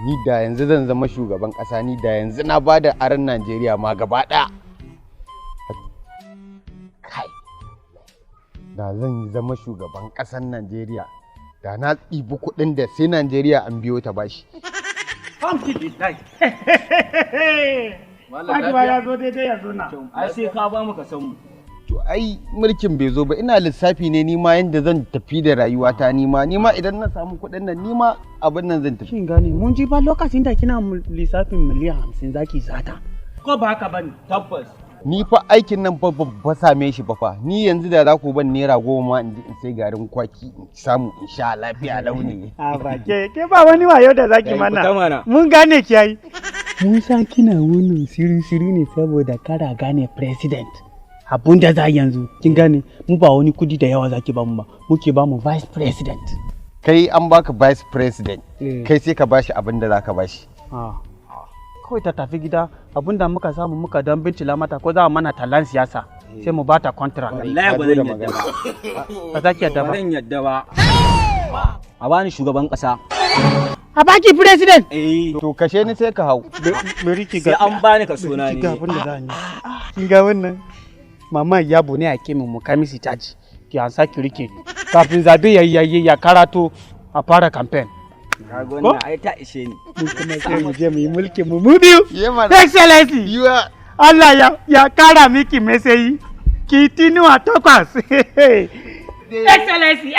ni da yanzu zan zama shugaban ƙasa, ni da yanzu na ba da aron Najeriya ma gaba ɗaya. Kai, da zan zama shugaban ƙasar Najeriya, da na ɗibi kuɗin da sai Najeriya an biyo ta bashi. Alhamdulillah. Adwa ya zo daidai ya zo na. Ai sai ka ba mu ka san mu. To ai mulkin bai zo ba, ina lissafi ne nima yanda zan tafi da rayuwata nima idan na samu kuɗin nan nima abin nan zan tafi. Shin gane mun ji ba lokacin da kina lissafin miliyan 50 zaki sata. Ko ba haka bane? Tabbas. Ni fa aikin nan fa ba same shi ba fa. Ni yanzu da za ku ban naira 10 ma in sai garin kwaki in samu in sha lafiya launi. A ba ke ba wani wayo da zaki mana. Mun gane ki yayi. Mun san kina wannan siri ne saboda kara gane president. Abun da za yanzu kin gane mu ba wani kudi da yawa zaki ba mu ba, muke ba mu vice president. Kai an baka vice president, kai sai ka bashi abin da zaka bashi. Kawai ta tafi gida abin da muka samu muka dan bincila mata ko za mu mana talan siyasa sai mu bata contract. Wallahi ba zan yadda ba. Ba za ki yadda ba. Ba zan yadda ba. A bani shugaban kasa. A baki president. To kashe ni sai ka hau. Bari ki ga. Sai an bani ka sona ne. Ki ga abin da za ni. Kin ga wannan. Mama yabo ne ake mu kai misi caji. Ki ansa ki rike. Kafin zabe ya karato a fara campaign. Kaga wannan ai ta ishe ni. Mun kuma sai mu je mu yi mulki mu biyu. Excellency. Allah ya kara miki mesayi. Ki tinuwa 8. Excellency.